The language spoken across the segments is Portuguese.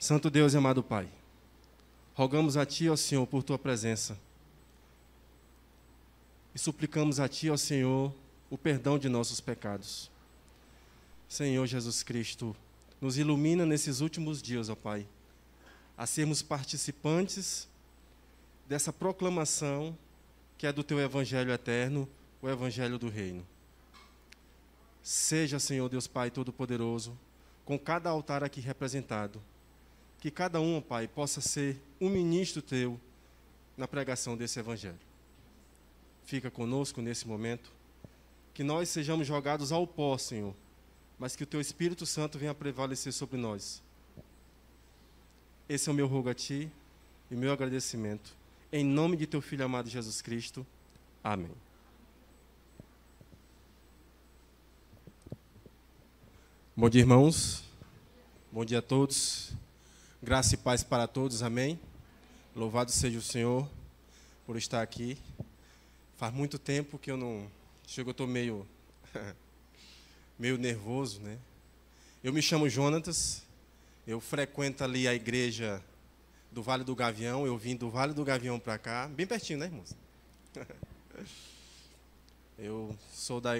Santo Deus e amado Pai, rogamos a Ti, ó Senhor, por Tua presença. E suplicamos a Ti, ó Senhor, o perdão de nossos pecados. Senhor Jesus Cristo, nos ilumina nesses últimos dias, ó Pai, a sermos participantes dessa proclamação que é do Teu Evangelho eterno, o Evangelho do Reino. Seja, Senhor Deus Pai Todo-Poderoso, com cada altar aqui representado, que cada um, ó Pai, possa ser um ministro Teu na pregação desse Evangelho. Fica conosco nesse momento, que nós sejamos jogados ao pó, Senhor, mas que o Teu Espírito Santo venha prevalecer sobre nós. Esse é o meu rogo a Ti e meu agradecimento. Em nome de Teu Filho amado Jesus Cristo. Amém. Bom dia, irmãos. Bom dia a todos. Graça e paz para todos. Amém. Louvado seja o Senhor por estar aqui. Faz muito tempo que eu não... Chego, eu estou meio nervoso, né? Eu me chamo Jonatas. Eu frequento ali a igreja do Vale do Gavião. Eu vim do Vale do Gavião para cá. Bem pertinho, né, irmãos? Eu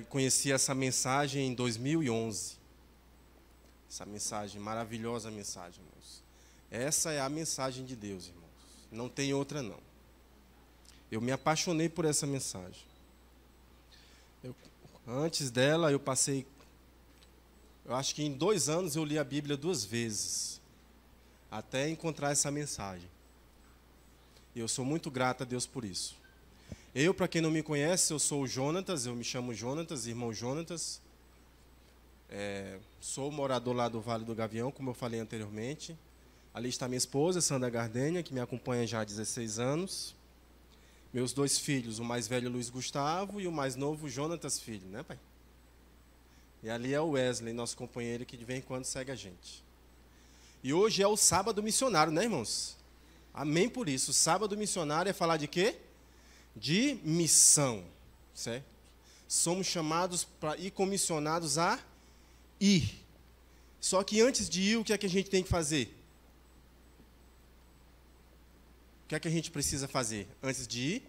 conheci essa mensagem em 2011. Essa mensagem, maravilhosa mensagem, irmãos. Essa é a mensagem de Deus, irmãos. Não tem outra, não. Eu me apaixonei por essa mensagem. Antes dela, eu acho que em 2 anos eu li a Bíblia 2 vezes, até encontrar essa mensagem. E eu sou muito grato a Deus por isso. Para quem não me conhece, eu sou o Jonatas, eu me chamo Jonatas, irmão Jonatas. Sou morador lá do Vale do Gavião, como eu falei anteriormente. Ali está minha esposa, Sandra Gardênia, que me acompanha já há 16 anos. Meus 2 filhos, o mais velho Luiz Gustavo e o mais novo Jonatas Filho, né, pai? E ali é o Wesley, nosso companheiro, que de vez em quando segue a gente. E hoje é o sábado missionário, né, irmãos? Amém por isso. O sábado missionário é falar de quê? De missão, certo? Somos chamados e comissionados a ir. Só que antes de ir, o que é que a gente tem que fazer? O que é que a gente precisa fazer antes de ir?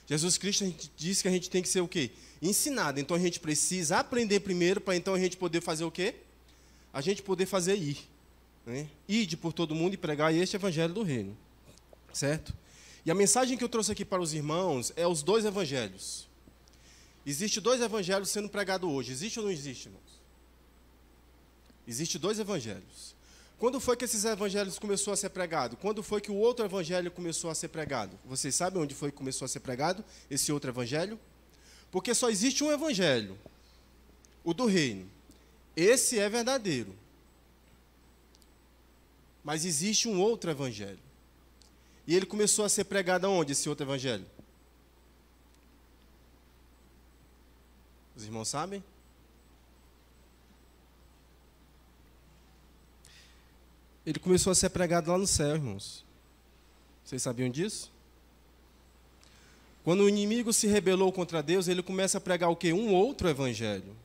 Jesus Cristo disse que a gente tem que ser o quê? Ensinado. Então a gente precisa aprender primeiro para então a gente poder fazer o quê? A gente poder fazer ir. Né? Ide por todo mundo e pregar este Evangelho do Reino. Certo? E a mensagem que eu trouxe aqui para os irmãos é os 2 evangelhos. Existem 2 evangelhos sendo pregados hoje. Existe ou não existe, irmãos? Existem 2 evangelhos. Quando foi que esses evangelhos começou a ser pregado? Quando foi que o outro evangelho começou a ser pregado? Vocês sabem onde foi que começou a ser pregado esse outro evangelho? Porque só existe um evangelho, o do reino. Esse é verdadeiro. Mas existe um outro evangelho. E ele começou a ser pregado aonde, esse outro evangelho? Os irmãos sabem? Ele começou a ser pregado lá no céu, irmãos. Vocês sabiam disso? Quando o inimigo se rebelou contra Deus, ele começa a pregar o quê? Um outro evangelho.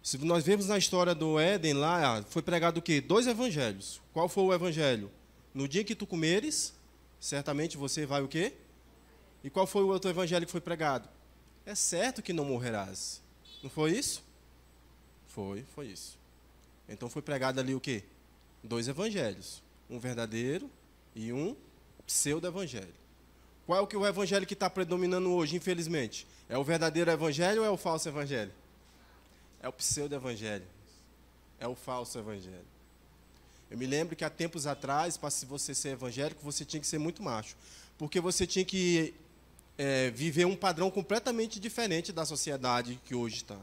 Se nós vemos na história do Éden lá, foi pregado o quê? 2 evangelhos. Qual foi o evangelho? No dia que tu comeres, certamente você vai o quê? E qual foi o outro evangelho que foi pregado? É certo que não morrerás. Não foi isso? Foi isso. Então foi pregado ali o quê? 2 evangelhos. Um verdadeiro e um pseudo-evangelho. Qual é o evangelho que está predominando hoje, infelizmente? É o verdadeiro evangelho ou é o falso evangelho? É o pseudo-evangelho. É o falso evangelho. Eu me lembro que há tempos atrás, para você ser evangélico, você tinha que ser muito macho. Porque você tinha que viver um padrão completamente diferente da sociedade que hoje está.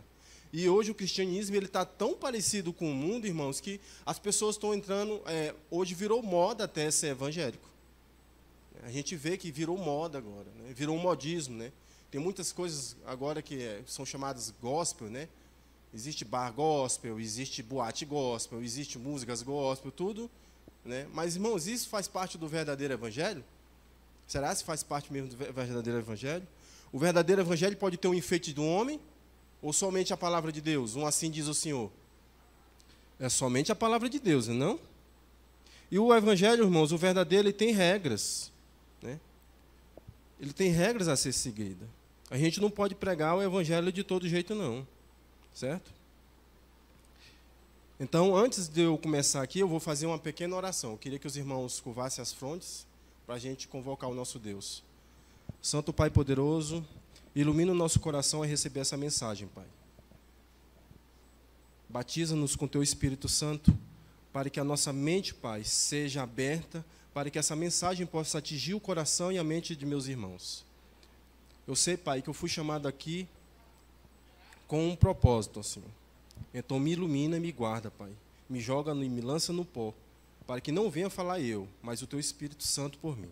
E hoje o cristianismo está tão parecido com o mundo, irmãos, que as pessoas estão entrando... hoje virou moda até ser evangélico. A gente vê que virou moda agora, né? Virou um modismo, né? Tem muitas coisas agora que são chamadas gospel, né? Existe bar gospel, existe boate gospel, existe músicas gospel, tudo. Né? Mas, irmãos, isso faz parte do verdadeiro evangelho? Será que faz parte mesmo do verdadeiro evangelho? O verdadeiro evangelho pode ter um enfeite do homem ou somente a palavra de Deus? Assim diz o Senhor. É somente a palavra de Deus, não? E o evangelho, irmãos, o verdadeiro, ele tem regras, né? Ele tem regras a ser seguida. A gente não pode pregar o evangelho de todo jeito, não. Certo? Então, antes de eu começar aqui, eu vou fazer uma pequena oração. Eu queria que os irmãos curvassem as frontes para a gente convocar o nosso Deus. Santo Pai poderoso, ilumina o nosso coração a receber essa mensagem, Pai. Batiza-nos com Teu Espírito Santo, para que a nossa mente, Pai, seja aberta, para que essa mensagem possa atingir o coração e a mente de meus irmãos. Eu sei, Pai, que eu fui chamado aqui com um propósito, Senhor. Então me ilumina e me guarda, Pai. Me joga e me lança no pó, para que não venha falar eu, mas o Teu Espírito Santo por mim.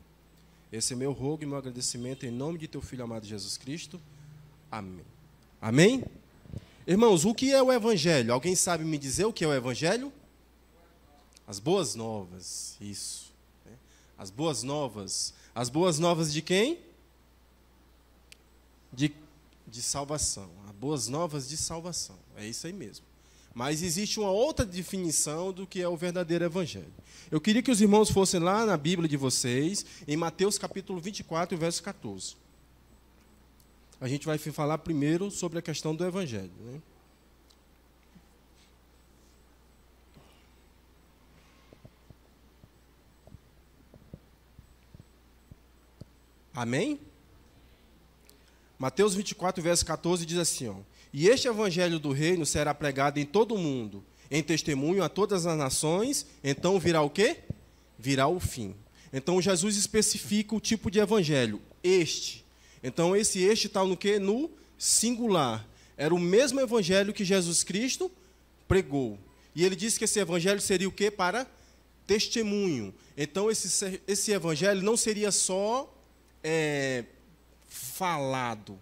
Esse é meu rogo e meu agradecimento em nome de Teu Filho amado Jesus Cristo. Amém. Amém? Irmãos, o que é o Evangelho? Alguém sabe me dizer o que é o Evangelho? As boas novas, isso. As boas novas. As boas novas de quem? De salvação. As boas novas de salvação. É isso aí mesmo. Mas existe uma outra definição do que é o verdadeiro evangelho. Eu queria que os irmãos fossem lá na Bíblia de vocês, em Mateus capítulo 24, verso 14. A gente vai falar primeiro sobre a questão do evangelho, né? Amém? Mateus 24, verso 14 diz assim, ó: E este evangelho do reino será pregado em todo o mundo, em testemunho a todas as nações, então virá o quê? Virá o fim. Então Jesus especifica o tipo de evangelho, este. Então esse está no quê? No singular. Era o mesmo evangelho que Jesus Cristo pregou. E ele disse que esse evangelho seria o quê? Para testemunho. Então esse evangelho não seria só falado,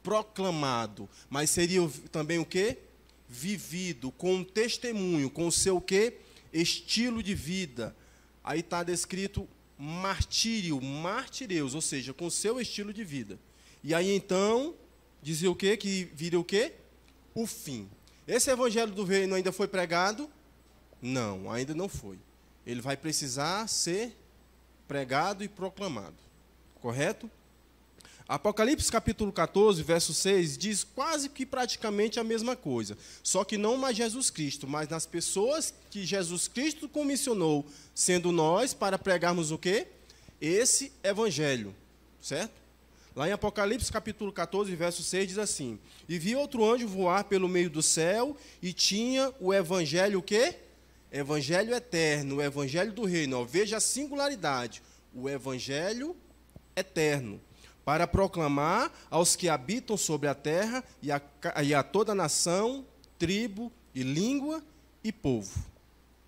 proclamado, mas seria também o quê? Vivido, com um testemunho, com o seu o quê? Estilo de vida. Aí está descrito martírio, martireus, ou seja, com o seu estilo de vida. E aí então, dizia o quê? Que viria o quê? O fim. Esse evangelho do reino ainda foi pregado? Não, ainda não foi. Ele vai precisar ser pregado e proclamado. Correto? Apocalipse capítulo 14, verso 6, diz quase que praticamente a mesma coisa. Só que não mais Jesus Cristo, mas nas pessoas que Jesus Cristo comissionou, sendo nós, para pregarmos o quê? Esse evangelho. Certo? Lá em Apocalipse capítulo 14, verso 6, diz assim: E vi outro anjo voar pelo meio do céu, e tinha o evangelho o quê? Evangelho eterno, o evangelho do reino. Ó, veja a singularidade. O evangelho eterno, para proclamar aos que habitam sobre a terra e a toda nação, tribo e língua e povo.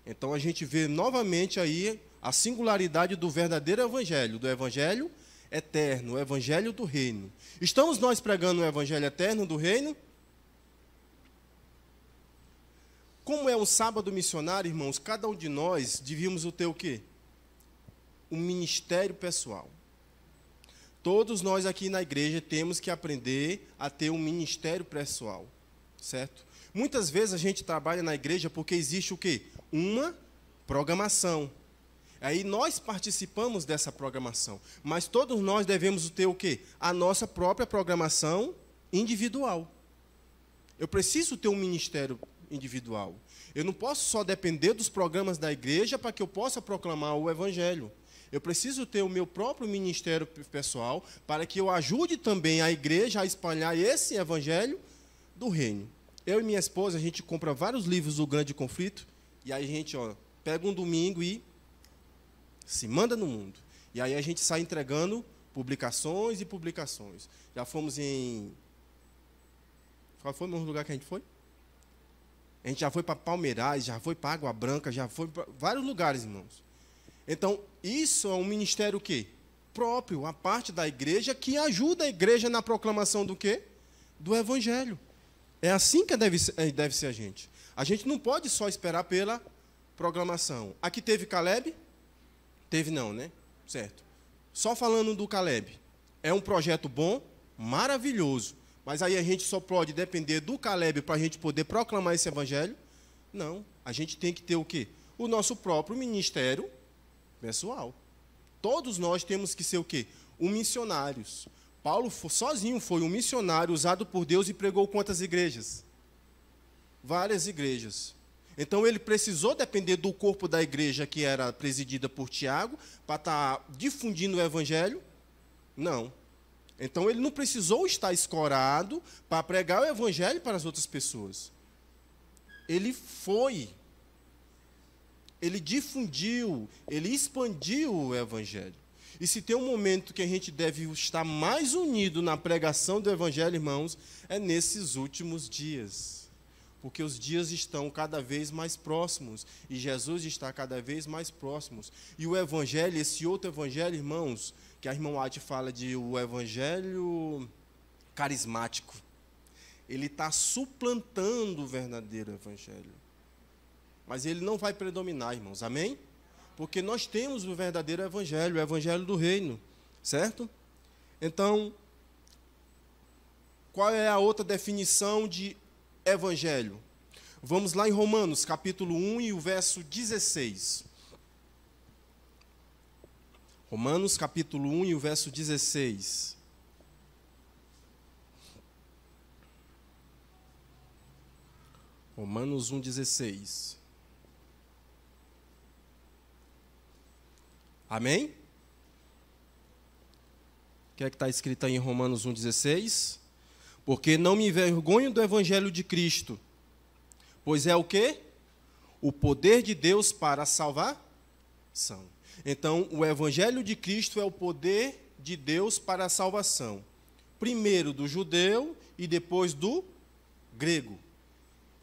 Então a gente vê novamente aí a singularidade do verdadeiro evangelho, do evangelho eterno, o evangelho do reino. Estamos nós pregando o evangelho eterno do reino? Como é um sábado missionário, irmãos, cada um de nós devíamos ter o quê? Um ministério pessoal. Todos nós aqui na igreja temos que aprender a ter um ministério pessoal, certo? Muitas vezes a gente trabalha na igreja porque existe o quê? Uma programação. Aí nós participamos dessa programação, mas todos nós devemos ter o quê? A nossa própria programação individual. Eu preciso ter um ministério individual. Eu não posso só depender dos programas da igreja para que eu possa proclamar o evangelho. Eu preciso ter o meu próprio ministério pessoal para que eu ajude também a igreja a espalhar esse evangelho do reino. Eu e minha esposa, a gente compra vários livros do Grande Conflito, e aí a gente pega um domingo e se manda no mundo. E aí a gente sai entregando publicações e publicações. Já fomos em... Qual foi o lugar que a gente foi? A gente já foi para Palmeirais, já foi para Água Branca, já foi para vários lugares, irmãos. Então, isso é um ministério o quê? Próprio, a parte da igreja, que ajuda a igreja na proclamação do quê? Do evangelho. É assim que deve ser a gente. A gente não pode só esperar pela proclamação. Aqui teve Caleb? Teve não, né? Certo. Só falando do Caleb. É um projeto bom, maravilhoso. Mas aí a gente só pode depender do Caleb para a gente poder proclamar esse evangelho? Não. A gente tem que ter o quê? O nosso próprio ministério Pessoal. Todos nós temos que ser o quê? Missionários. Paulo sozinho foi um missionário usado por Deus e pregou quantas igrejas? Várias igrejas. Então ele precisou depender do corpo da igreja que era presidida por Tiago para estar difundindo o evangelho? Não. Então ele não precisou estar escorado para pregar o evangelho para as outras pessoas. Ele foi. Ele difundiu, ele expandiu o evangelho. E se tem um momento que a gente deve estar mais unido na pregação do evangelho, irmãos, é nesses últimos dias. Porque os dias estão cada vez mais próximos e Jesus está cada vez mais próximo. E o evangelho, esse outro evangelho, irmãos, que a irmã White fala de o evangelho carismático, ele está suplantando o verdadeiro evangelho. Mas ele não vai predominar, irmãos, amém? Porque nós temos o verdadeiro evangelho, o evangelho do reino, certo? Então, qual é a outra definição de evangelho? Vamos lá em Romanos, capítulo 1 e o verso 16. Romanos, capítulo 1 e o verso 16. Romanos 1, 16. Amém? O que é que está escrito aí em Romanos 1, 16? Porque não me envergonho do evangelho de Cristo, pois é o quê? O poder de Deus para a salvação. Então, o evangelho de Cristo é o poder de Deus para a salvação. Primeiro do judeu e depois do grego.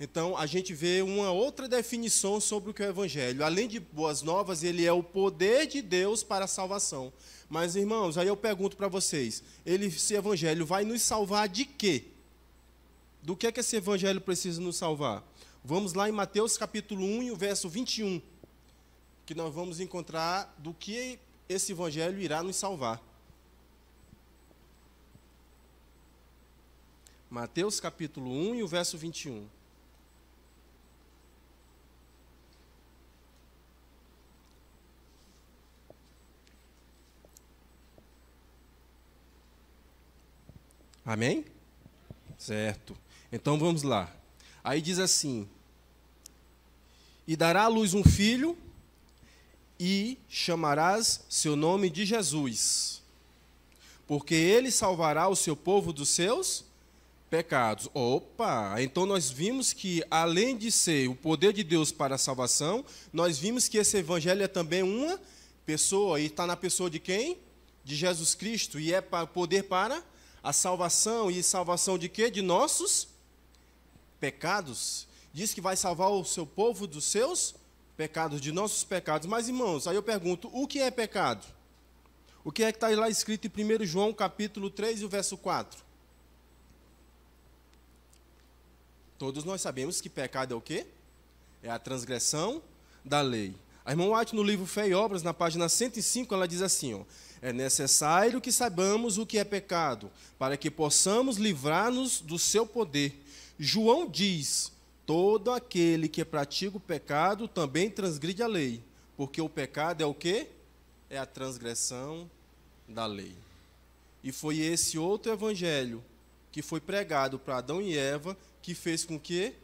Então, a gente vê uma outra definição sobre o que é o evangelho. Além de boas novas, ele é o poder de Deus para a salvação. Mas, irmãos, aí eu pergunto para vocês, esse evangelho vai nos salvar de quê? Do que é que esse evangelho precisa nos salvar? Vamos lá em Mateus capítulo 1 e o verso 21, que nós vamos encontrar do que esse evangelho irá nos salvar. Mateus capítulo 1 e o verso 21. Amém? Certo. Então vamos lá. Aí diz assim: e dará à luz um filho, e chamarás seu nome de Jesus, porque ele salvará o seu povo dos seus pecados. Opa! Então nós vimos que, além de ser o poder de Deus para a salvação, nós vimos que esse evangelho é também uma pessoa, e está na pessoa de quem? De Jesus Cristo, e é poder para a salvação. E salvação de quê? De nossos pecados. Diz que vai salvar o seu povo dos seus pecados, de nossos pecados. Mas, irmãos, aí eu pergunto, o que é pecado? O que é que está lá escrito em 1 João capítulo 3 e o verso 4? Todos nós sabemos que pecado é o quê? É a transgressão da lei. A irmã White, no livro Fé e Obras, na página 105, ela diz assim, ó: é necessário que saibamos o que é pecado, para que possamos livrar-nos do seu poder. João diz: todo aquele que pratica o pecado também transgride a lei, porque o pecado é o quê? É a transgressão da lei. E foi esse outro evangelho que foi pregado para Adão e Eva que fez com que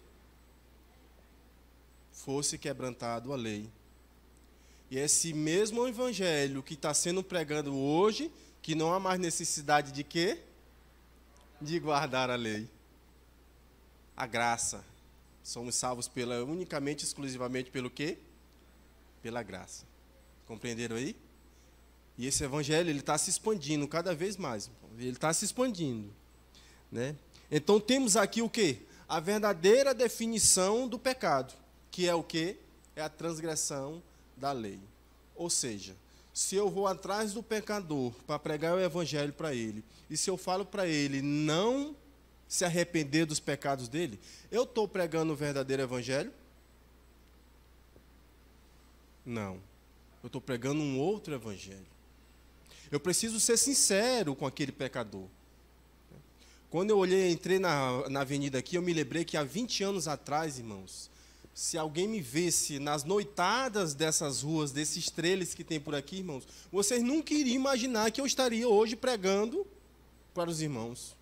fosse quebrantado a lei. E esse mesmo evangelho que está sendo pregado hoje, que não há mais necessidade de quê? De guardar a lei. A graça. Somos salvos unicamente, exclusivamente pelo quê? Pela graça. Compreenderam aí? E esse evangelho, ele está se expandindo cada vez mais. Ele está se expandindo, né? Então temos aqui o quê? A verdadeira definição do pecado, que é o quê? É a transgressão da lei. Ou seja, se eu vou atrás do pecador para pregar o evangelho para ele, e se eu falo para ele não se arrepender dos pecados dele, eu estou pregando o verdadeiro evangelho? Não. Eu estou pregando um outro evangelho. Eu preciso ser sincero com aquele pecador. Quando eu entrei na avenida aqui, eu me lembrei que há 20 anos atrás, irmãos, Se alguém me visse nas noitadas dessas ruas, desses trailers que tem por aqui, irmãos, vocês nunca iriam imaginar que eu estaria hoje pregando para os irmãos.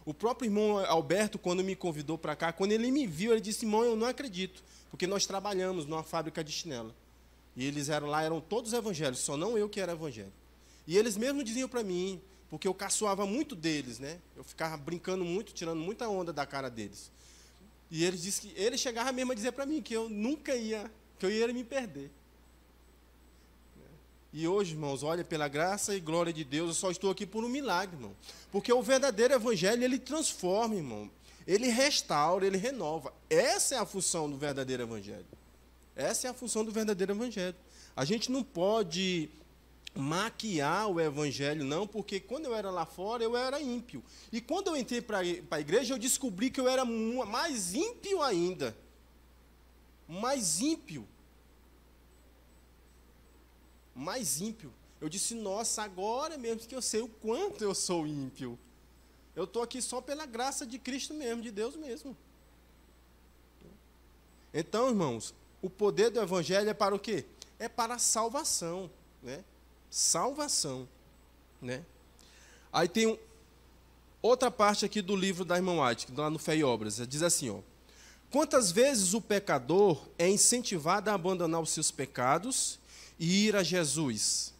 O próprio irmão Alberto, quando me convidou para cá, quando ele me viu, ele disse: irmão, eu não acredito, porque nós trabalhamos numa fábrica de chinela. E eles eram todos evangélicos, só não eu que era evangélico. E eles mesmos diziam para mim, porque eu caçoava muito deles, né? Eu ficava brincando muito, tirando muita onda da cara deles. E ele disse que ele chegava mesmo a dizer para mim que eu nunca ia, que eu ia me perder. E hoje, irmãos, olha, pela graça e glória de Deus, eu só estou aqui por um milagre, irmão. Porque o verdadeiro evangelho, ele transforma, irmão. Ele restaura, ele renova. Essa é a função do verdadeiro evangelho. Essa é a função do verdadeiro evangelho. A gente não pode maquiar o evangelho, não, porque quando eu era lá fora, eu era ímpio. E quando eu entrei para a igreja, eu descobri que eu era mais ímpio ainda. Mais ímpio. Mais ímpio. Eu disse: nossa, agora mesmo que eu sei o quanto eu sou ímpio. Eu estou aqui só pela graça de Cristo mesmo, de Deus mesmo. Então, irmãos, o poder do evangelho é para o quê? É para a salvação, né? Salvação, né? Aí tem outra parte aqui do livro da irmã White, lá no Fé e Obras, diz assim, ó: quantas vezes o pecador é incentivado a abandonar os seus pecados e ir a Jesus?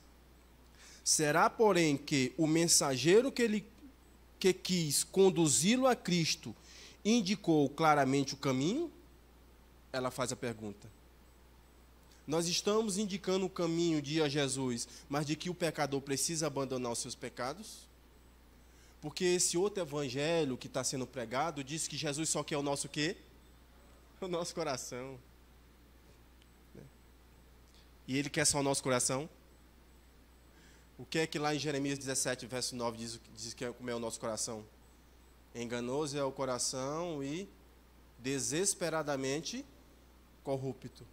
Será, porém, que o mensageiro que quis conduzi-lo a Cristo indicou claramente o caminho? Ela faz a pergunta. Nós estamos indicando o caminho de ir a Jesus, mas de que o pecador precisa abandonar os seus pecados? Porque esse outro evangelho que está sendo pregado diz que Jesus só quer o nosso quê? O nosso coração. E ele quer só o nosso coração? O que é que lá em Jeremias 17, verso 9, diz que é como é o nosso coração? Enganoso é o coração e desesperadamente corrupto.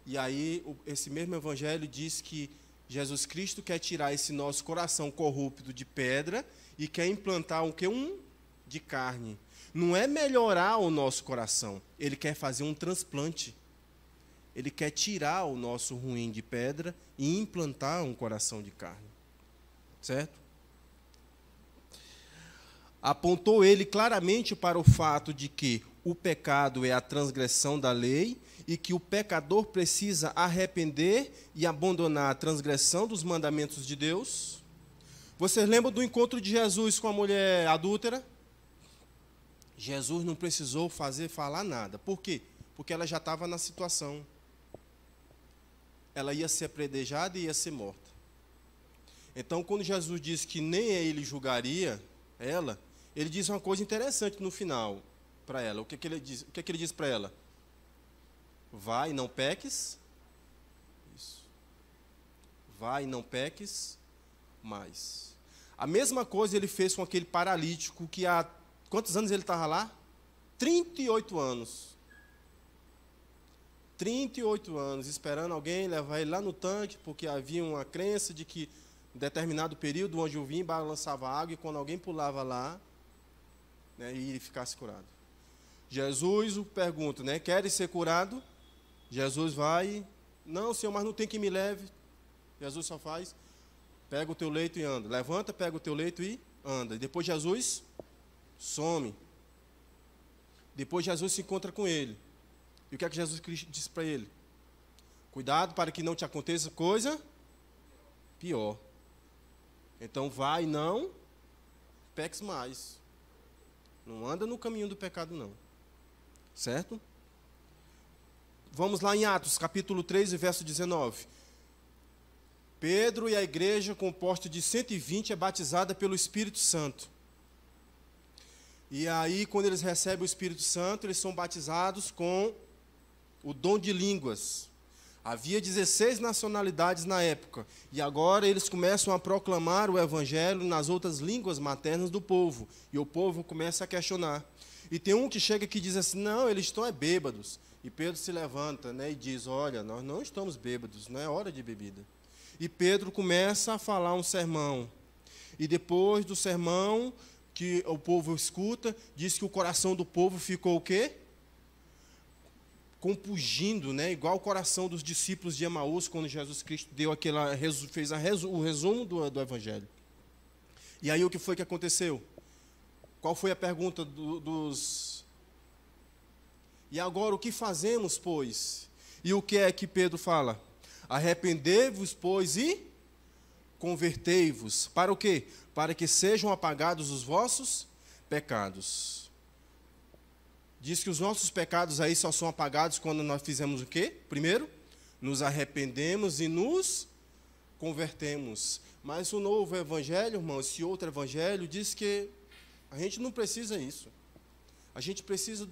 E aí, esse mesmo evangelho diz que Jesus Cristo quer tirar esse nosso coração corrupto de pedra e quer implantar o que? De carne. Não é melhorar o nosso coração, ele quer fazer um transplante. Ele quer tirar o nosso ruim de pedra e implantar um coração de carne. Certo? Apontou ele claramente para o fato de que o pecado é a transgressão da lei e que o pecador precisa arrepender e abandonar a transgressão dos mandamentos de Deus. Vocês lembram do encontro de Jesus com a mulher adúltera? Jesus não precisou falar nada. Por quê? Porque ela já estava na situação. Ela ia ser apedrejada e ia ser morta. Então, quando Jesus disse que nem ele julgaria ela, ele diz uma coisa interessante no final para ela. O que ele diz? O que ele diz para ela? Vai e não peques. Isso. Vai e não peques mais. A mesma coisa ele fez com aquele paralítico que há quantos anos ele estava lá? 38 anos. 38 anos, esperando alguém levar ele lá no tanque, porque havia uma crença de que em determinado período o anjo vinha e balançava água, e quando alguém pulava lá, né, e ele ficasse curado. Jesus o pergunta, né, queres ser curado? Jesus vai, não, Senhor, mas não tem que me leve. Jesus só faz, pega o teu leito e anda. Levanta, pega o teu leito e anda. E depois Jesus some. Depois Jesus se encontra com ele. E o que é que Jesus disse para ele? Cuidado para que não te aconteça coisa pior. Então vai, não peques mais. Não anda no caminho do pecado, não. Certo? Vamos lá em Atos, capítulo 3, verso 19. Pedro e a igreja, composta de 120, é batizada pelo Espírito Santo. E aí, quando eles recebem o Espírito Santo, eles são batizados com o dom de línguas. Havia 16 nacionalidades na época. E agora eles começam a proclamar o evangelho nas outras línguas maternas do povo. E o povo começa a questionar. E tem um que chega que diz assim, não, eles estão bêbados. E Pedro se levanta, né, e diz, olha, nós não estamos bêbados, não é hora de bebida. E Pedro começa a falar um sermão. E depois do sermão que o povo escuta, diz que o coração do povo ficou o quê? compungindo, né, igual o coração dos discípulos de Emaús, quando Jesus Cristo deu o resumo do Evangelho. E aí o que foi que aconteceu? Qual foi a pergunta dos... E agora o que fazemos, pois? E o que é que Pedro fala? Arrependei-vos, pois, e convertei-vos. Para o quê? Para que sejam apagados os vossos pecados. Diz que os nossos pecados aí só são apagados quando nós fizemos o quê? Primeiro, nos arrependemos e nos convertemos. Mas o novo evangelho, irmão, esse outro evangelho, diz que a gente não precisa isso. A gente precisa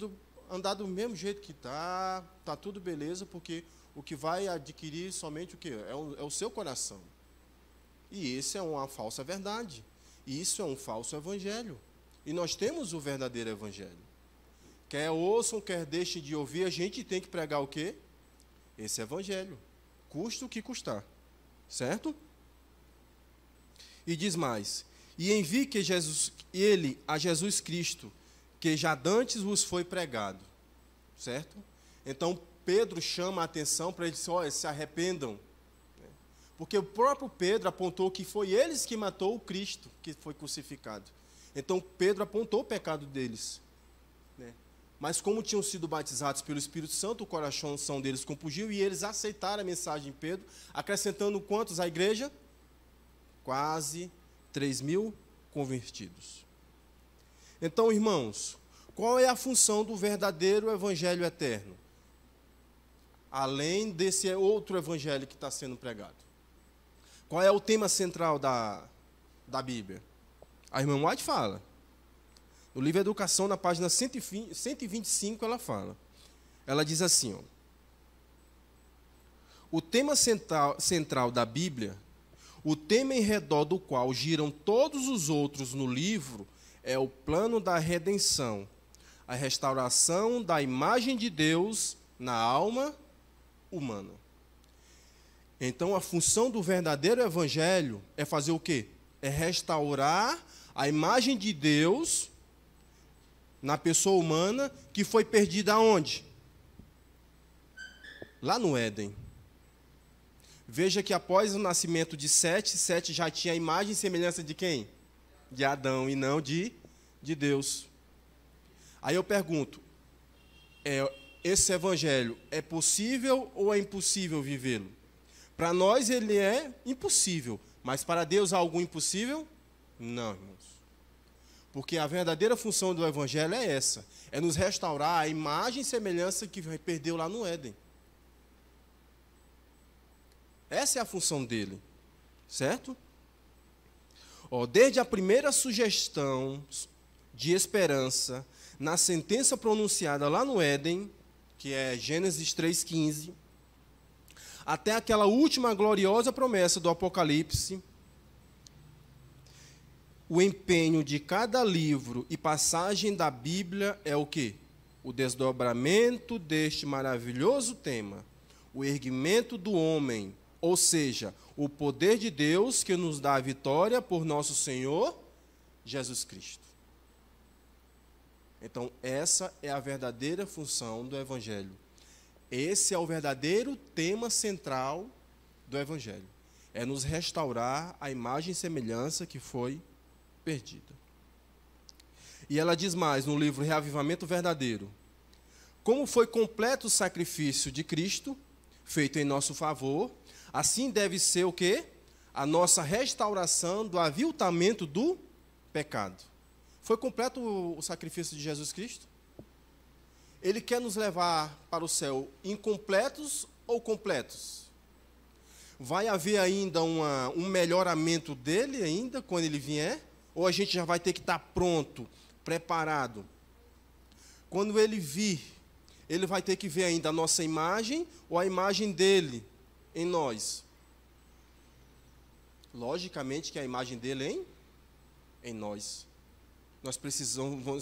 andar do mesmo jeito que está tudo beleza, porque o que vai adquirir somente o quê? É o seu coração. E esse é uma falsa verdade. E isso é um falso evangelho. E nós temos o verdadeiro evangelho. Quer ouçam, quer deixem de ouvir, a gente tem que pregar o quê? Esse evangelho. Custa o que custar. Certo? E diz mais: e envie que ele a Jesus Cristo, que já dantes vos foi pregado. Certo? Então, Pedro chama a atenção para eles, olha, se arrependam. Porque o próprio Pedro apontou que foi eles que matou o Cristo, que foi crucificado. Então, Pedro apontou o pecado deles. Mas como tinham sido batizados pelo Espírito Santo, o coração deles compungiu e eles aceitaram a mensagem de Pedro, acrescentando quantos à igreja? Quase 3.000 convertidos. Então, irmãos, qual é a função do verdadeiro evangelho eterno? Além desse outro evangelho que está sendo pregado. Qual é o tema central da Bíblia? A irmã White fala. No livro Educação, na página 125, ela fala. Ela diz assim, ó, o tema central da Bíblia, o tema em redor do qual giram todos os outros no livro, é o plano da redenção, a restauração da imagem de Deus na alma humana. Então, a função do verdadeiro evangelho é fazer o quê? É restaurar a imagem de Deus na pessoa humana que foi perdida aonde? Lá no Éden. Veja que após o nascimento de Sete já tinha a imagem e semelhança de quem? De Adão e não de Deus. Aí eu pergunto, esse evangelho é possível ou é impossível vivê-lo? Para nós ele é impossível, mas para Deus há algum impossível? Não, irmãos. Porque a verdadeira função do evangelho é essa, é nos restaurar a imagem e semelhança que perdeu lá no Éden. Essa é a função dele, certo? Desde a primeira sugestão de esperança, na sentença pronunciada lá no Éden, que é Gênesis 3,15, até aquela última gloriosa promessa do Apocalipse, o empenho de cada livro e passagem da Bíblia é o quê? O desdobramento deste maravilhoso tema, o erguimento do homem, ou seja, o poder de Deus que nos dá a vitória por nosso Senhor Jesus Cristo. Então, essa é a verdadeira função do Evangelho. Esse é o verdadeiro tema central do Evangelho. É nos restaurar a imagem e semelhança que foi perdida. E ela diz mais no livro Reavivamento Verdadeiro: como foi completo o sacrifício de Cristo, feito em nosso favor, assim deve ser o quê? A nossa restauração do aviltamento do pecado. Foi completo o sacrifício de Jesus Cristo? Ele quer nos levar para o céu incompletos ou completos? Vai haver ainda um melhoramento dele ainda quando ele vier? Ou a gente já vai ter que estar pronto, preparado? Quando ele vir, ele vai ter que ver ainda a nossa imagem ou a imagem dele em nós? Logicamente que a imagem dele em nós. Nós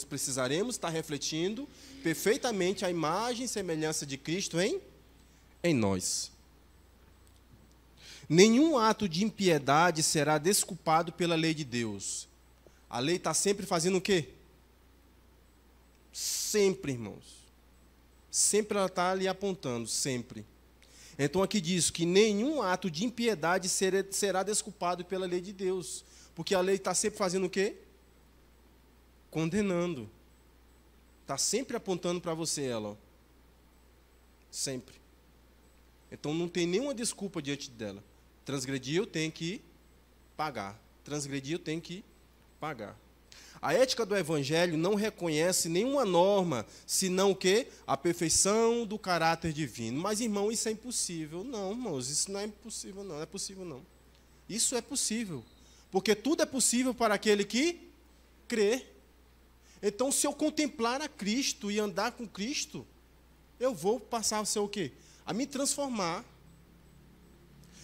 precisaremos estar refletindo perfeitamente a imagem e semelhança de Cristo em nós. Nenhum ato de impiedade será desculpado pela lei de Deus. A lei está sempre fazendo o quê? Sempre, irmãos. Sempre ela está ali apontando, sempre. Então aqui diz que nenhum ato de impiedade será desculpado pela lei de Deus. Porque a lei está sempre fazendo o quê? Condenando. Está sempre apontando para você ela. Ó. Sempre. Então não tem nenhuma desculpa diante dela. Transgredir, eu tenho que pagar. Transgredir, eu tenho que pagar. A ética do Evangelho não reconhece nenhuma norma, senão o quê? A perfeição do caráter divino. Mas, irmão, isso é impossível. Não, irmãos, isso não é impossível, não. Não é possível, não. Isso é possível. Porque tudo é possível para aquele que crê. Então, se eu contemplar a Cristo e andar com Cristo, eu vou passar a ser o quê? A me transformar.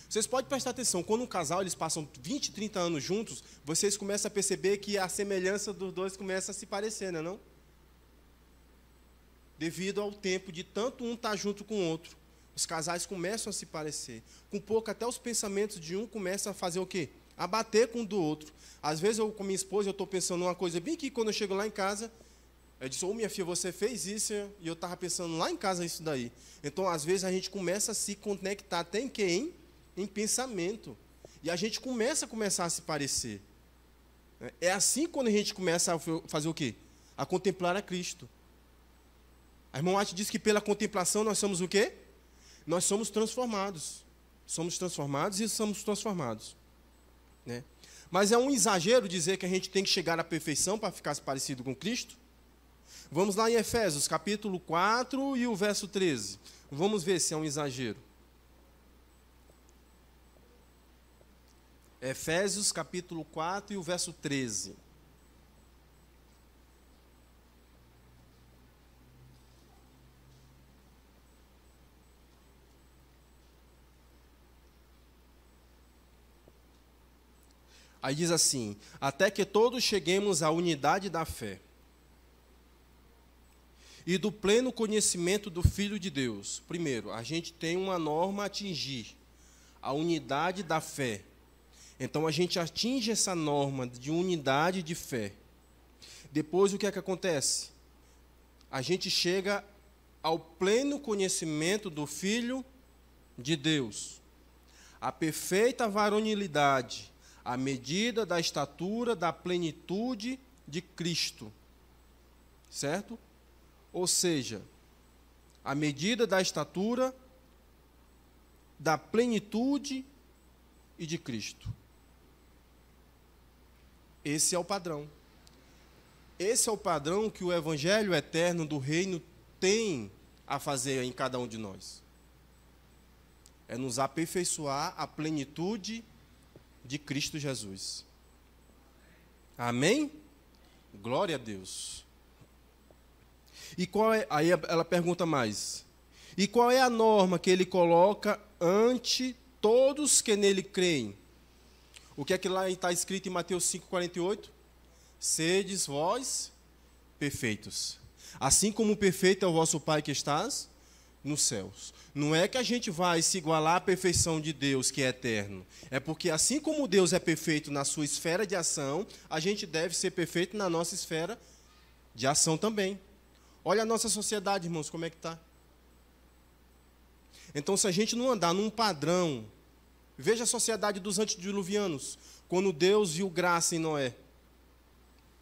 Vocês podem prestar atenção, quando um casal eles passam 20, 30 anos juntos, vocês começam a perceber que a semelhança dos dois começa a se parecer, não é não? Devido ao tempo de tanto um estar junto com o outro. Os casais começam a se parecer. Com pouco, até os pensamentos de um começam a fazer o quê? A bater com o do outro. Às vezes, eu com minha esposa, eu estou pensando numa coisa bem que quando eu chego lá em casa, eu disse, minha filha, você fez isso, e eu estava pensando lá em casa isso daí. Então, às vezes, a gente começa a se conectar até em quem? Em pensamento. E a gente começa a se parecer. É assim quando a gente começa a fazer o quê? A contemplar a Cristo. A irmã White diz que pela contemplação nós somos o quê? Nós somos transformados. Somos transformados e somos transformados. Né? Mas é um exagero dizer que a gente tem que chegar à perfeição para ficar parecido com Cristo? Vamos lá em Efésios, capítulo 4 e o verso 13. Vamos ver se é um exagero. Efésios, capítulo 4 e o verso 13. Aí diz assim, até que todos cheguemos à unidade da fé e do pleno conhecimento do Filho de Deus. Primeiro, a gente tem uma norma a atingir, a unidade da fé. Então, a gente atinge essa norma de unidade de fé. Depois, o que é que acontece? A gente chega ao pleno conhecimento do Filho de Deus. A perfeita varonilidade, a medida da estatura da plenitude de Cristo. Certo? Ou seja, a medida da estatura da plenitude e de Cristo. Esse é o padrão. Esse é o padrão que o Evangelho eterno do Reino tem a fazer em cada um de nós. É nos aperfeiçoar a plenitude de Cristo Jesus. Amém? Glória a Deus. E qual é, aí ela pergunta mais. E qual é a norma que ele coloca ante todos que nele creem? O que é que lá está escrito em Mateus 5,48? Sedes vós perfeitos, assim como perfeito é o vosso Pai que estás nos céus. Não é que a gente vai se igualar à perfeição de Deus, que é eterno. É porque assim como Deus é perfeito na sua esfera de ação, a gente deve ser perfeito na nossa esfera de ação também. Olha a nossa sociedade, irmãos, como é que está. Então, se a gente não andar num padrão, veja a sociedade dos antediluvianos, quando Deus viu graça em Noé.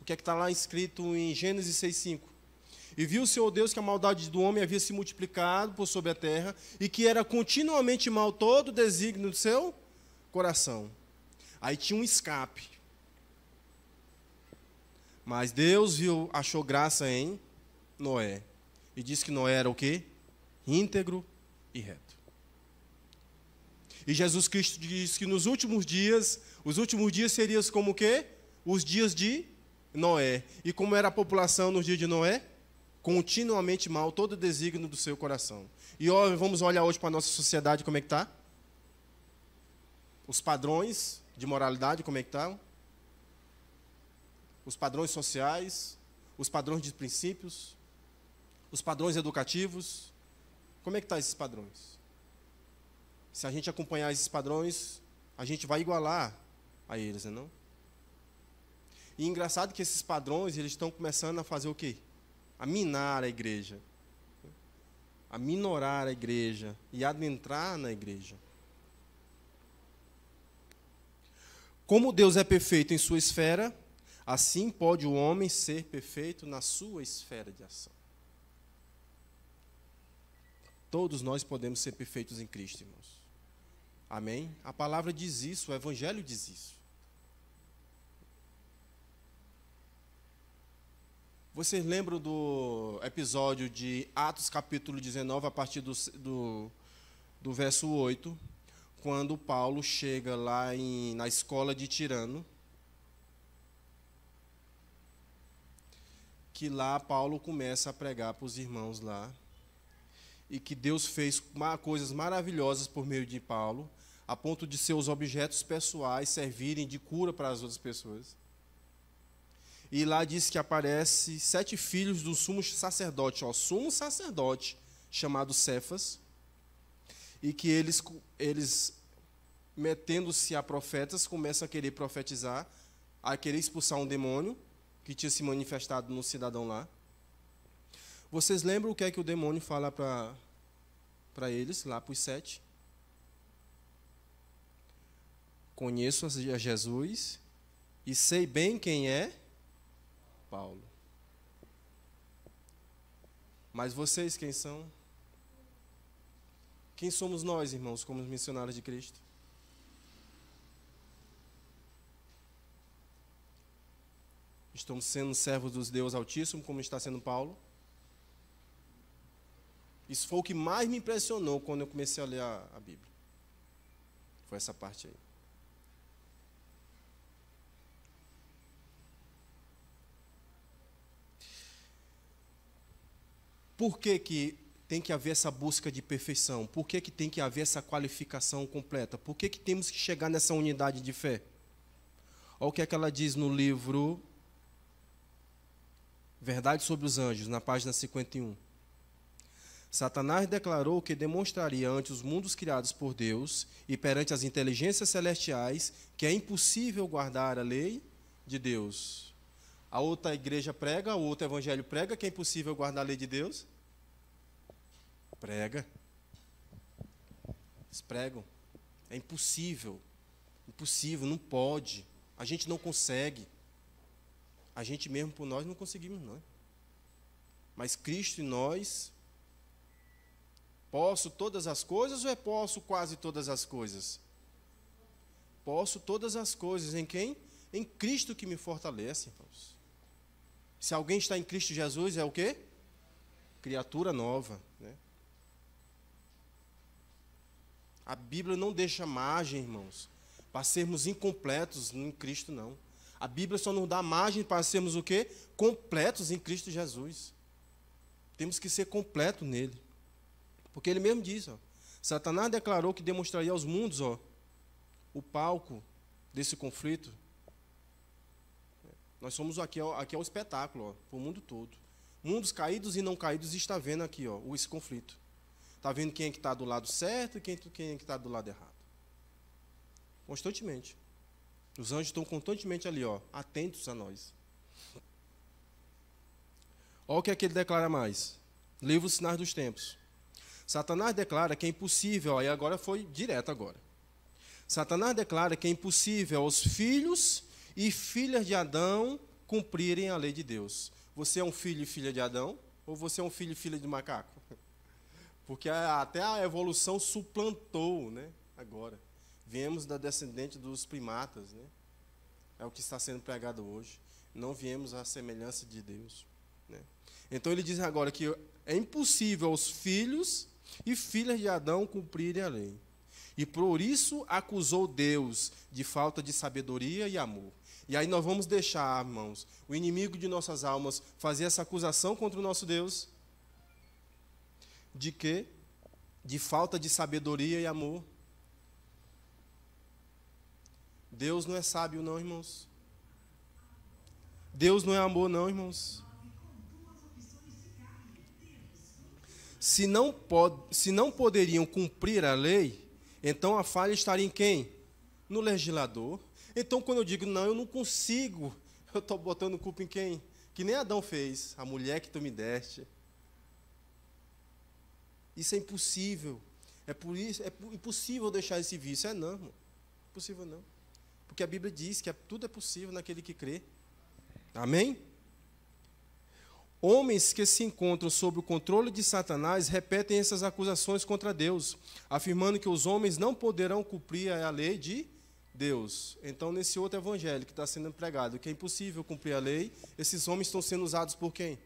O que é que está lá escrito em Gênesis 6,5? E viu o Senhor Deus que a maldade do homem havia se multiplicado por sobre a terra, e que era continuamente mal todo o desígnio do seu coração. Aí tinha um escape. Mas Deus achou graça em Noé. E disse que Noé era o quê? Íntegro e reto. E Jesus Cristo diz que nos últimos dias, os últimos dias seriam como o quê? Os dias de Noé. E como era a população nos dias de Noé? Continuamente mal, todo o desígnio do seu coração. E vamos olhar hoje para a nossa sociedade, como é que está? Os padrões de moralidade, como é que estão? Os padrões sociais, os padrões de princípios, os padrões educativos. Como é que estão esses padrões? Se a gente acompanhar esses padrões, a gente vai igualar a eles, não é? E engraçado que esses padrões, eles estão começando a fazer o quê? A minar a igreja. a minorar a igreja e adentrar na igreja. Como Deus é perfeito em sua esfera, assim pode o homem ser perfeito na sua esfera de ação. Todos nós podemos ser perfeitos em Cristo, irmãos. Amém? A palavra diz isso, o Evangelho diz isso. Vocês lembram do episódio de Atos capítulo 19, a partir do verso 8, quando Paulo chega lá na escola de Tirano, que lá Paulo começa a pregar para os irmãos lá, e que Deus fez coisas maravilhosas por meio de Paulo, a ponto de seus objetos pessoais servirem de cura para as outras pessoas. E lá diz que aparece 7 filhos do sumo sacerdote, sumo sacerdote, chamado Cefas, e que eles metendo-se a profetas, começam a querer profetizar, a querer expulsar um demônio que tinha se manifestado no cidadão lá. Vocês lembram o que é que o demônio fala para eles, lá para os 7? Conheço a Jesus e sei bem quem é Paulo. Mas vocês quem são? Quem somos nós, irmãos, como missionários de Cristo? Estamos sendo servos dos Deus Altíssimo, como está sendo Paulo? Isso foi o que mais me impressionou quando eu comecei a ler a Bíblia. Foi essa parte aí. Por que tem que haver essa busca de perfeição? Por que tem que haver essa qualificação completa? Por que temos que chegar nessa unidade de fé? Olha o que é que ela diz no livro Verdade sobre os Anjos, na página 51. Satanás declarou que demonstraria ante os mundos criados por Deus e perante as inteligências celestiais que é impossível guardar a lei de Deus. A outra igreja prega, o outro evangelho prega que é impossível guardar a lei de Deus? Prega. Eles pregam. É impossível. Impossível, não pode. A gente não consegue. A gente mesmo por nós não conseguimos, não. Mas Cristo em nós, posso todas as coisas ou é posso quase todas as coisas? Posso todas as coisas. Em quem? Em Cristo que me fortalece, irmãos. Se alguém está em Cristo Jesus, é o quê? Criatura nova, né? A Bíblia não deixa margem, irmãos, para sermos incompletos em Cristo, não. A Bíblia só nos dá margem para sermos o quê? Completos em Cristo Jesus. Temos que ser completos nele. Porque ele mesmo diz, Satanás declarou que demonstraria aos mundos, o palco desse conflito. Nós somos aqui é o espetáculo, para o mundo todo. Mundos caídos e não caídos está vendo aqui, esse conflito. Está vendo quem é que está do lado certo e quem é que está do lado errado. Constantemente. Os anjos estão constantemente ali, atentos a nós. Olha o que é que ele declara mais. Livro Os Sinais dos Tempos. Satanás declara que é impossível, aí agora foi direto agora. Satanás declara que é impossível aos filhos e filhas de Adão cumprirem a lei de Deus. Você é um filho e filha de Adão? Ou você é um filho e filha de macaco? Porque até a evolução suplantou, né? Agora. Viemos da descendente dos primatas, né? É o que está sendo pregado hoje. Não viemos à semelhança de Deus, né? Então ele diz agora que é impossível aos filhos e filhas de Adão cumprirem a lei. E por isso acusou Deus de falta de sabedoria e amor. E aí nós vamos deixar, irmãos, o inimigo de nossas almas fazer essa acusação contra o nosso Deus. De quê? De falta de sabedoria e amor. Deus não é sábio, não, irmãos. Deus não é amor, não, irmãos. Se não poderiam cumprir a lei, então a falha estaria em quem? No legislador. Então, quando eu digo, não, eu não consigo, eu estou botando culpa em quem? Que nem Adão fez, a mulher que tu me deste. Isso é impossível. É impossível deixar esse vício. Não, irmão. Impossível não. Porque a Bíblia diz que tudo é possível naquele que crê. Amém? Homens que se encontram sob o controle de Satanás repetem essas acusações contra Deus, afirmando que os homens não poderão cumprir a lei de Deus. Então, nesse outro evangelho que está sendo pregado, que é impossível cumprir a lei, esses homens estão sendo usados por quem?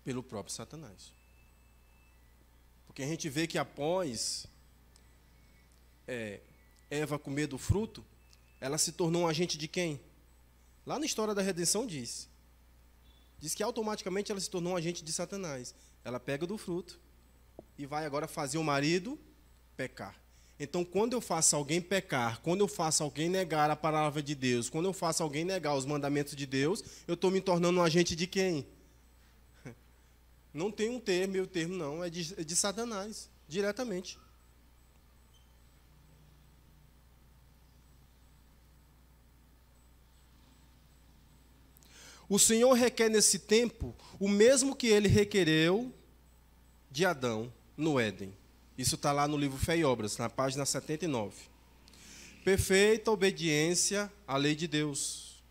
Pelo próprio Satanás. Porque a gente vê que após Eva comer do fruto, ela se tornou um agente de quem? Lá na história da redenção diz que automaticamente ela se tornou um agente de Satanás. Ela pega do fruto e vai agora fazer o marido pecar. Então, quando eu faço alguém pecar, quando eu faço alguém negar a palavra de Deus, quando eu faço alguém negar os mandamentos de Deus, eu estou me tornando um agente de quem? Não tem um termo, meu termo não, é de Satanás, diretamente. O Senhor requer nesse tempo o mesmo que ele requereu de Adão no Éden. Isso está lá no livro Fé e Obras, na página 79. Perfeita obediência à lei de Deus.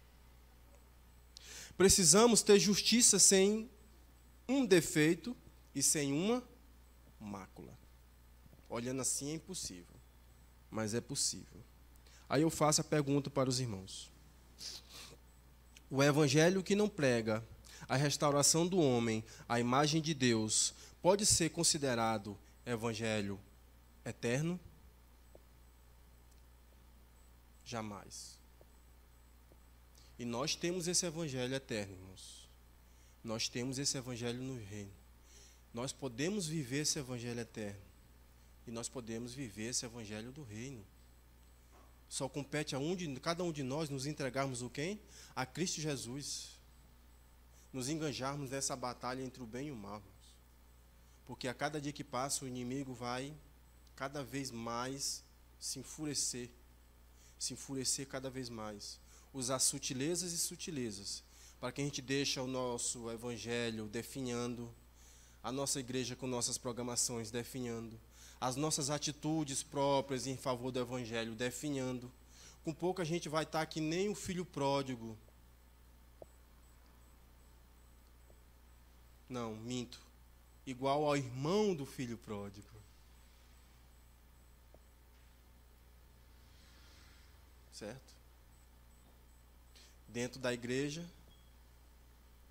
Precisamos ter justiça sem um defeito e sem uma mácula. Olhando assim é impossível, mas é possível. Aí eu faço a pergunta para os irmãos. O evangelho que não prega a restauração do homem à imagem de Deus pode ser considerado evangelho eterno? Jamais. E nós temos esse evangelho eterno, irmãos. Nós temos esse evangelho no reino. Nós podemos viver esse evangelho eterno. E nós podemos viver esse evangelho do reino. Só compete a cada um de nós nos entregarmos o quem? A Cristo Jesus. Nos enganjarmos nessa batalha entre o bem e o mal. Porque a cada dia que passa, o inimigo vai cada vez mais se enfurecer cada vez mais. Usar sutilezas e sutilezas, para que a gente deixe o nosso evangelho definhando, a nossa igreja com nossas programações definhando, as nossas atitudes próprias em favor do evangelho definhando. Com pouco a gente vai estar que nem o filho pródigo. Não, minto. Igual ao irmão do filho pródigo. Certo? Dentro da igreja,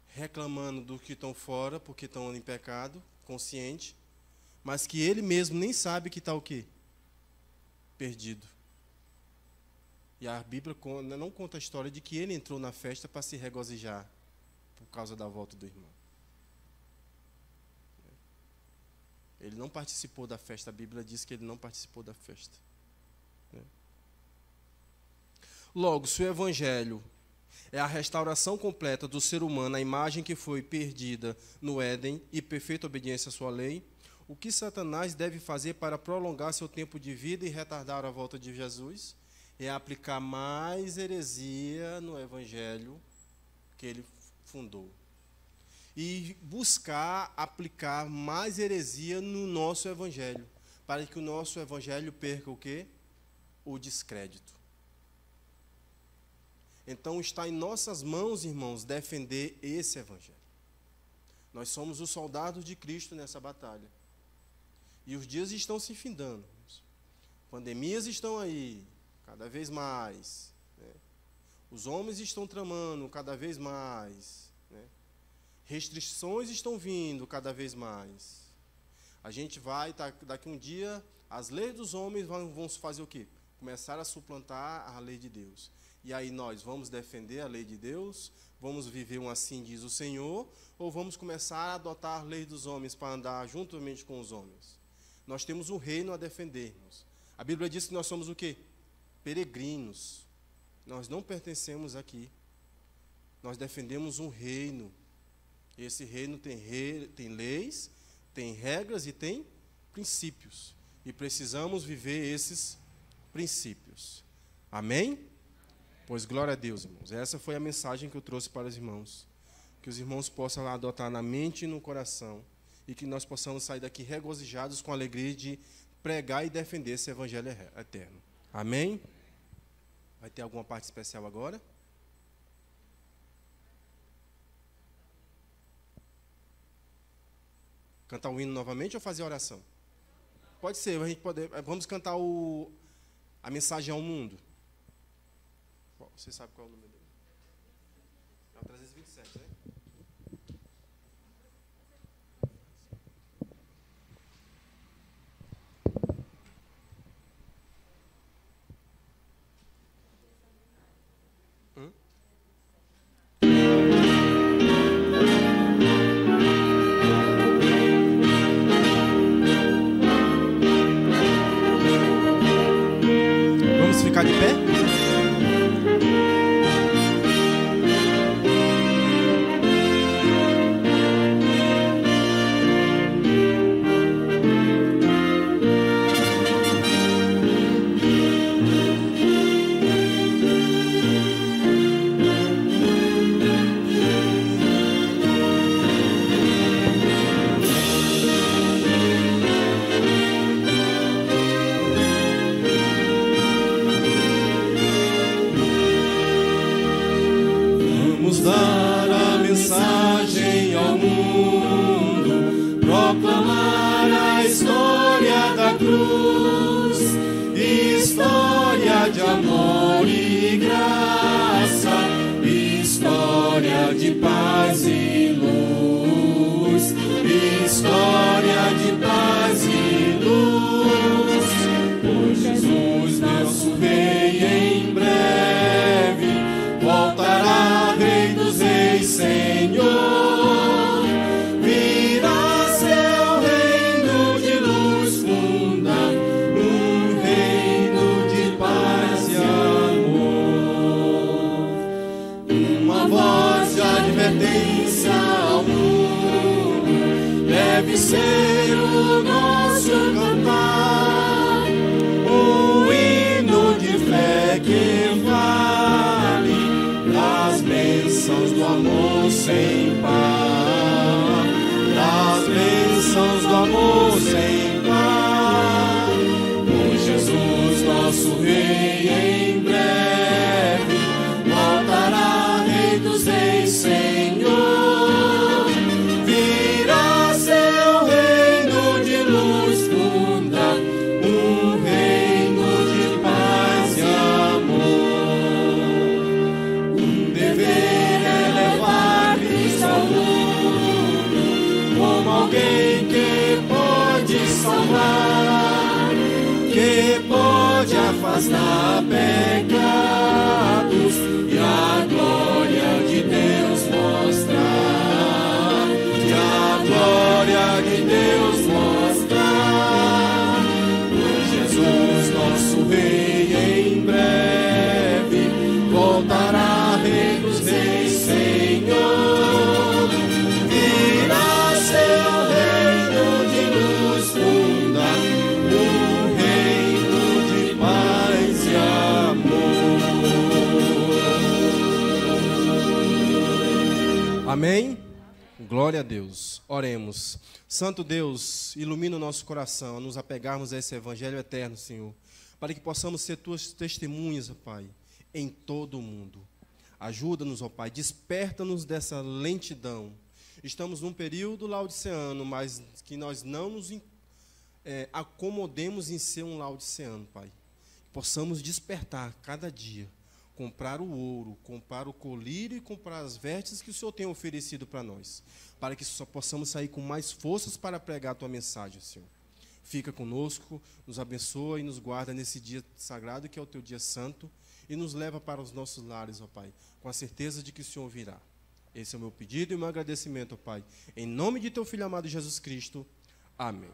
reclamando do que estão fora, porque estão em pecado, consciente, mas que ele mesmo nem sabe que está o quê? Perdido. E a Bíblia não conta a história de que ele entrou na festa para se regozijar por causa da volta do irmão. Ele não participou da festa, a Bíblia diz que ele não participou da festa. Logo, se o Evangelho é a restauração completa do ser humano, a imagem que foi perdida no Éden e perfeita obediência à sua lei, o que Satanás deve fazer para prolongar seu tempo de vida e retardar a volta de Jesus? É aplicar mais heresia no Evangelho que ele fundou. E buscar aplicar mais heresia no nosso Evangelho, para que o nosso Evangelho perca o quê? O descrédito. Então está em nossas mãos, irmãos, defender esse Evangelho. Nós somos os soldados de Cristo nessa batalha. E os dias estão se findando. Pandemias estão aí, cada vez mais. Os homens estão tramando cada vez mais. Restrições estão vindo cada vez mais. A gente vai, daqui um dia, as leis dos homens vão fazer o quê? Começar a suplantar a lei de Deus. E aí nós vamos defender a lei de Deus? Vamos viver um assim diz o Senhor? Ou vamos começar a adotar a lei dos homens para andar juntamente com os homens? Nós temos um reino a defendermos. A Bíblia diz que nós somos o quê? Peregrinos. Nós não pertencemos aqui. Nós defendemos um reino. Esse reino tem leis, tem regras e tem princípios. E precisamos viver esses princípios. Amém? Pois glória a Deus, irmãos. Essa foi a mensagem que eu trouxe para os irmãos. Que os irmãos possam adotar na mente e no coração. E que nós possamos sair daqui regozijados com a alegria de pregar e defender esse evangelho eterno. Amém? Vai ter alguma parte especial agora? Cantar o hino novamente ou fazer a oração? Pode ser, vamos cantar a mensagem ao mundo. Você sabe qual é o número dele? É o 327, né? Vamos ficar de pé? Vamos dar a mensagem ao mundo, proclamar a história da cruz, história de amor e graça, história de paz e luz, história de paz e luz. Por Jesus, nosso Rei, em breve voltará, Rei dos Reis, Senhor. Virá seu reino de luz funda, um reino de paz e amor. Uma voz de advertência ao mundo deve ser o nosso cantar, um hino de fé que vale das bênçãos do amor sem par, das bênçãos do amor sem par. Por Jesus, nosso Rei, em breve voltará, Rei dos Reis, Senhor. Virá seu reino de luz funda, um reino de paz e amor. Um dever é levar Cristo ao mundo como alguém que pode salvar, que pode afastar pecados e a glória de Deus mostrar, e a glória de Deus mostrar. Por Jesus, nosso Rei, em breve voltará, Rei dos Reis, Senhor. Virá seu reino de luz funda, um reino de paz e amor. Amém? Glória a Deus. Oremos. Santo Deus, ilumina o nosso coração a nos apegarmos a esse evangelho eterno, Senhor, para que possamos ser tuas testemunhas, ó Pai, em todo o mundo. Ajuda-nos, ó Pai, desperta-nos dessa lentidão. Estamos num período laodiceano, mas que nós não nos acomodemos em ser um laodiceano, Pai. Possamos despertar cada dia, comprar o ouro, comprar o colírio e comprar as vestes que o Senhor tem oferecido para nós, para que só possamos sair com mais forças para pregar a Tua mensagem, Senhor. Fica conosco, nos abençoa e nos guarda nesse dia sagrado que é o Teu dia santo e nos leva para os nossos lares, ó Pai, com a certeza de que o Senhor virá. Esse é o meu pedido e o meu agradecimento, ó Pai. Em nome de Teu Filho amado Jesus Cristo. Amém.